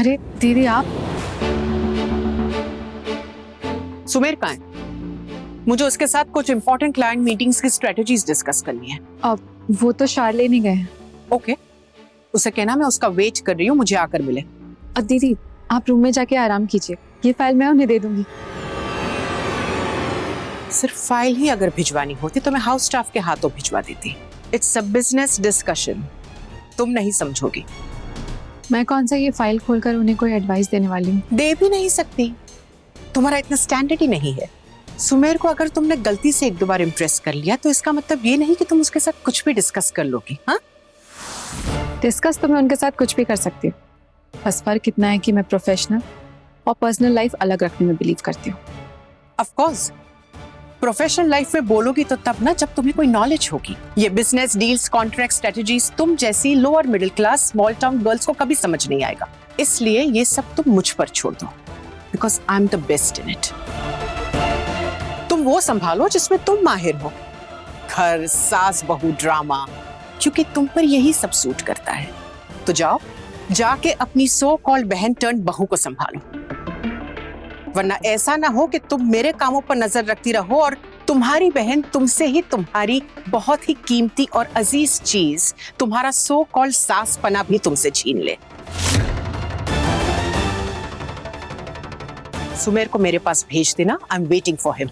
अरे दीदी आप। सुमेर कहाँ है? मुझे उसके साथ कुछ इंपॉर्टेंट क्लाइंट मीटिंग्स की स्ट्रेटजीज डिस्कस करनी है। अब वो तो शार्ले नहीं गए हैं। ओके, उसे कहना मैं उसका वेट कर रही हूँ, मुझे आकर मिले। अब दीदी आप रूम में जाके आराम कीजिए, ये फाइल मैं उन्हें दे दूंगी। सिर्फ फाइल ही अगर भिजवानी होती तो मैं हाउस स्टाफ के हाथों भिजवा देती। इट्स अ बिजनेस डिस्कशन, तुम नहीं समझोगी। मैं कौन सा ये फाइल खोलकर उन्हें कोई एडवाइस देने वाली हूँ। दे भी नहीं सकती, तुम्हारा इतना स्टैंडर्ड ही नहीं है। सुमेर को अगर तुमने गलती से एक दो बार इम्प्रेस कर लिया तो इसका मतलब ये नहीं कि तुम उसके साथ कुछ भी डिस्कस कर लोगी। हाँ, डिस्कस तो मैं उनके साथ कुछ भी कर सकती हूँ, बस फर्क इतना है कि मैं प्रोफेशनल और पर्सनल लाइफ अलग रखने में बिलीव करती हूँ। ऑफ कोर्स प्रोफेशनल लाइफ में बोलोगी तो तब ना जब तुम्हें कोई नॉलेज होगी। ये बिजनेस डील्स, कॉन्ट्रैक्ट, स्ट्रेटजीज तुम जैसी lower middle class small town girls को कभी समझ नहीं आएगा। इसलिए ये सब तुम मुझ पर छोड़ दो, because I am the best in it. तुम वो संभालो जिसमें तुम माहिर हो। घर, सास बहू ड्रामा, क्योंकि तुम पर यही सब सूट करता है। तो जाओ, जाके अपनी सो कॉल्ड बहन टर्न बहू को संभालो, वरना ऐसा ना हो कि तुम मेरे कामों पर नजर रखती रहो और तुम्हारी बहन तुमसे ही तुम्हारी बहुत ही कीमती और अजीज चीज, तुम्हारा सो कॉल्ड सास पना भी तुमसे छीन ले। सुमेर को मेरे पास भेज देना, I am waiting for him.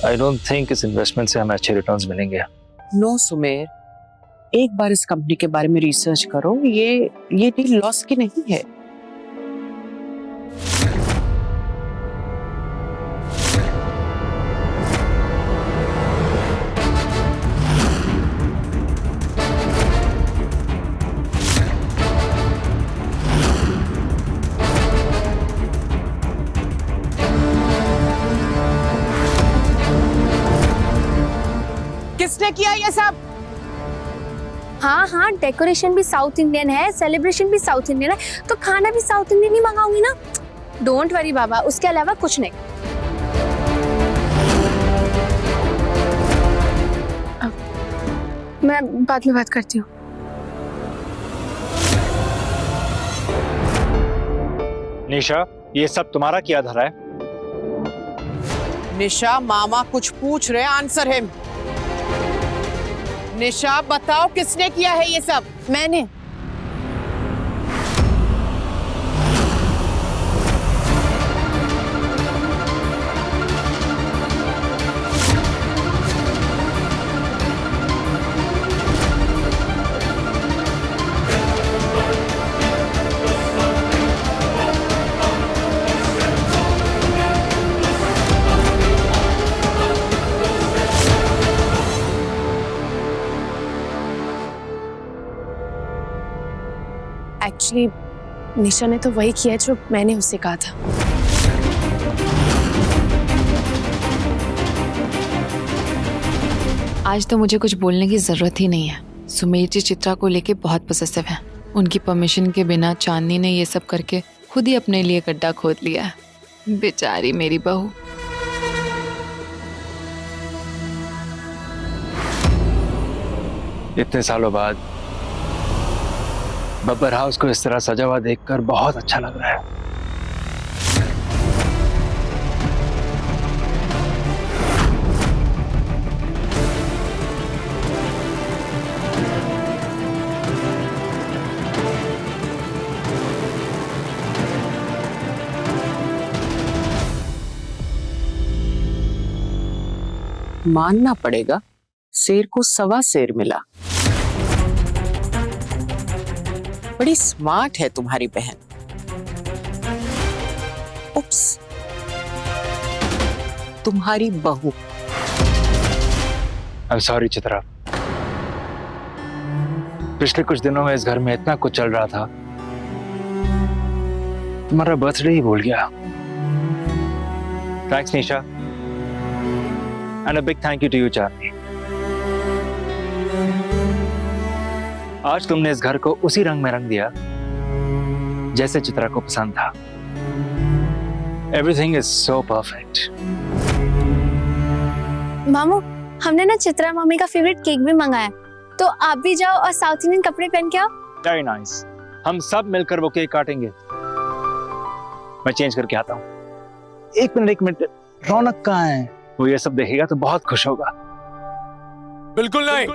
I don't think इस इन्वेस्टमेंट से हमें अच्छे रिटर्न्स मिलेंगे। नो सुमेर, एक बार इस कंपनी के बारे में रिसर्च करो, ये डील लॉस की नहीं है। किसने किया ये सब? हाँ हाँ, डेकोरेशन भी साउथ इंडियन है, सेलिब्रेशन भी साउथ इंडियन है, तो खाना भी साउथ इंडियन ही मंगाऊंगी ना। डोंट वरी बाबा, उसके अलावा कुछ नहीं। मैं बाद में बात करती हूँ। निशा, ये सब तुम्हारा किया धरा है? निशा, मामा कुछ पूछ रहे, आंसर हिम। निशा बताओ, किसने किया है ये सब? मैंने। एक्चुअली निशा ने तो वही किया जो मैंने उससे कहा था। आज तो मुझे कुछ बोलने की जरूरत ही नहीं है। सुमेर जी चित्रा को लेके बहुत पॉसेसिव हैं। उनकी परमिशन के बिना चांदनी ने ये सब करके खुद ही अपने लिए गड्ढा खोद लिया है। बेचारी मेरी बहू। इतने सालों बाद बब्बर हाउस को इस तरह सजा हुआ देखकर बहुत अच्छा लग रहा है। मानना पड़ेगा, शेर को सवा शेर मिला। बड़ी स्मार्ट है तुम्हारी बहन। उप्स, तुम्हारी बहू। आई एम सॉरी चित्रा, पिछले कुछ दिनों में इस घर में इतना कुछ चल रहा था, तुम्हारा बर्थडे ही भूल गया। Thanks Nisha, and a big thank you to you Chandni. आज तुमने इस घर को उसी रंग में रंग दिया जैसे चित्रा को पसंद था। Everything is so perfect. मामू, हमने ना चित्रा मम्मी का फेवरेट केक भी मंगाया, तो आप भी जाओ और साउथ इंडियन कपड़े पहन के आओ। Very nice. हम सब मिलकर वो केक काटेंगे। मैं चेंज करके आता हूँ। एक मिनट। रौनक कहाँ है? वो ये सब देखेगा तो बहुत खुश होगा। बिल्कुल नहीं।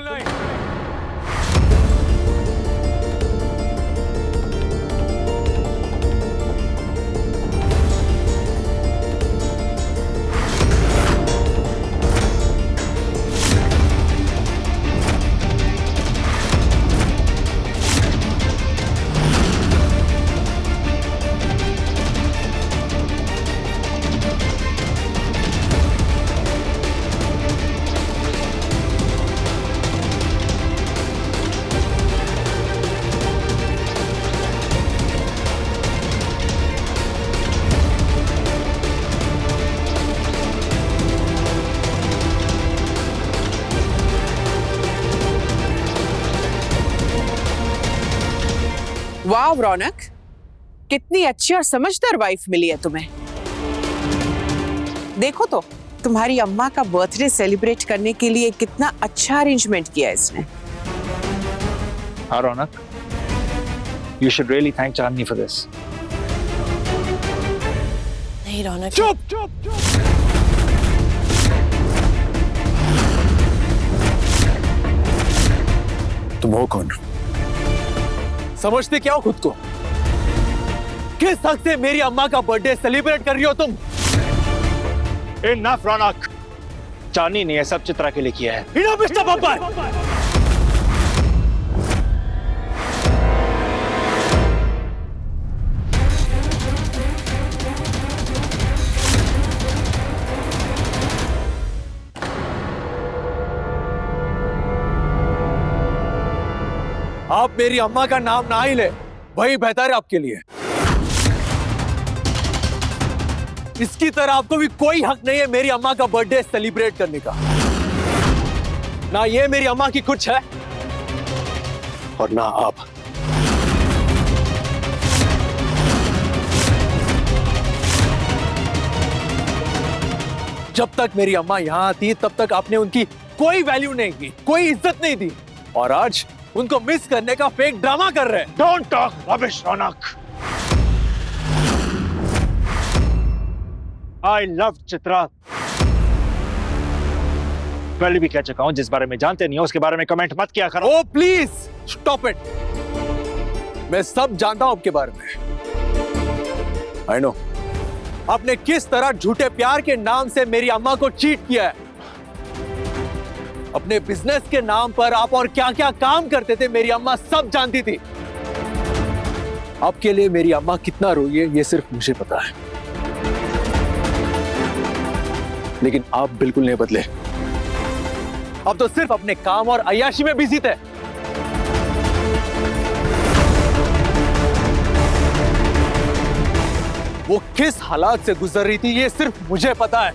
वाह रौनक, कितनी अच्छी और समझदार वाइफ मिली है तुम्हें। देखो तो तुम्हारी अम्मा का बर्थडे सेलिब्रेट करने के लिए कितना अच्छा अरेंजमेंट किया है इसने। हाँ रौनक, you should really thank Chandni for this. नहीं रौनक, चुप। तुम हो कौन? समझते क्या हो खुद को? किस हक से मेरी अम्मा का बर्थडे सेलिब्रेट कर रही हो तुम? Enough रौनक, चांदनी ने ये सब चित्रा के लिए किया है। Enough mister Babbar. आप मेरी अम्मा का नाम ना ही ले, वही बेहतर है आपके लिए। इसकी तरह आपको भी कोई हक नहीं है मेरी अम्मा का बर्थडे सेलिब्रेट करने का। ना ये मेरी अम्मा की कुछ है और ना आप। जब तक मेरी अम्मा यहां थी तब तक आपने उनकी कोई वैल्यू नहीं की, कोई इज्जत नहीं दी, और आज उनको मिस करने का फेक ड्रामा कर रहे हैं। Don't talk rubbish Raunak. I love Chitra. पहले भी कह चुका हूं, जिस बारे में जानते नहीं हो उसके बारे में कमेंट मत किया करो। ओ प्लीज स्टॉप इट। मैं सब जानता हूं आपके बारे में। आई नो आपने किस तरह झूठे प्यार के नाम से मेरी अम्मा को चीट किया है। अपने बिजनेस के नाम पर आप और क्या क्या काम करते थे मेरी अम्मा सब जानती थी। आपके लिए मेरी अम्मा कितना रोई है ये सिर्फ मुझे पता है, लेकिन आप बिल्कुल नहीं बदले। अब तो सिर्फ अपने काम और अय्याशी में बिजी थे। वो किस हालात से गुजर रही थी ये सिर्फ मुझे पता है,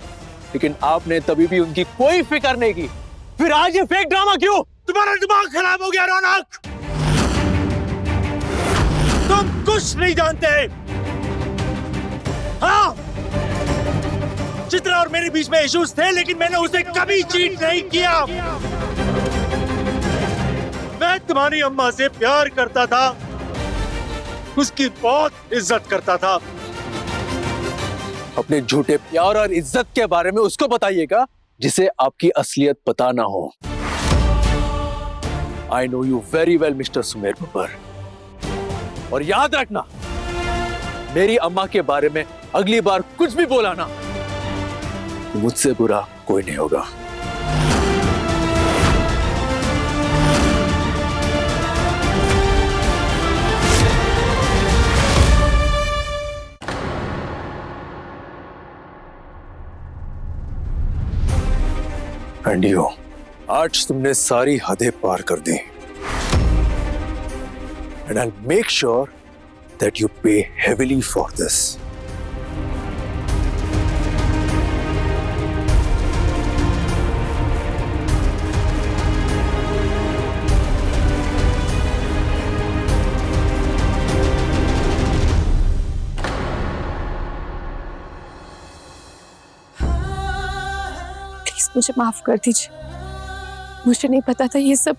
लेकिन आपने तभी भी उनकी कोई फिक्र नहीं की। फिर आज ये फेक ड्रामा क्यों? तुम्हारा दिमाग खराब हो गया रौनक। तुम कुछ नहीं जानते। हाँ, चित्रा और मेरे बीच में इश्यूज थे, लेकिन मैंने उसे कभी चीट नहीं किया। मैं तुम्हारी अम्मा से प्यार करता था, उसकी बहुत इज्जत करता था। अपने झूठे प्यार और इज्जत के बारे में उसको बताइएगा जिसे आपकी असलियत पता ना हो। I know you very well mister Sumer Babbar, और याद रखना मेरी अम्मा के बारे में अगली बार कुछ भी बोला ना, मुझसे बुरा कोई नहीं होगा। एंडियो, आज तुमने सारी हदें पार कर दी, and I will make sure that you pay heavily for this. Please मुझे माफ कर दीजिए, मुझे नहीं पता था ये सब।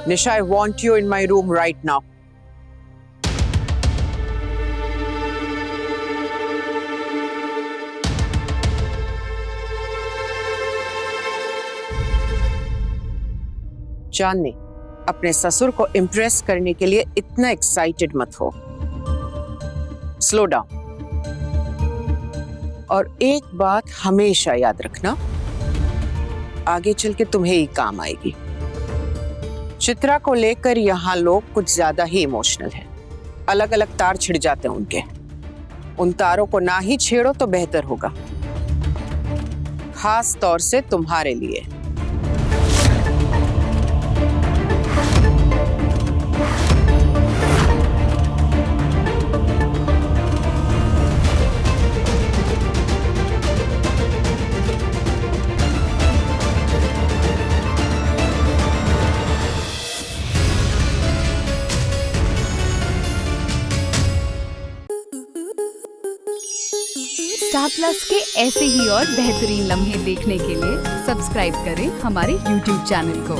Nisha, I want you in my room right now. चांदनी, अपने ससुर को इम्प्रेस करने के लिए इतना एक्साइटेड मत हो। Slow down. और एक बात हमेशा याद रखना, आगे चल के तुम्हें ही काम आएगी। चित्रा को लेकर यहाँ लोग कुछ ज्यादा ही इमोशनल हैं। अलग अलग तार छिड़ जाते हैं उनके। उन तारों को ना ही छेड़ो तो बेहतर होगा, खास तौर से तुम्हारे लिए। स्टार प्लस के ऐसे ही और बेहतरीन लम्हे देखने के लिए सब्सक्राइब करें हमारे YouTube चैनल को।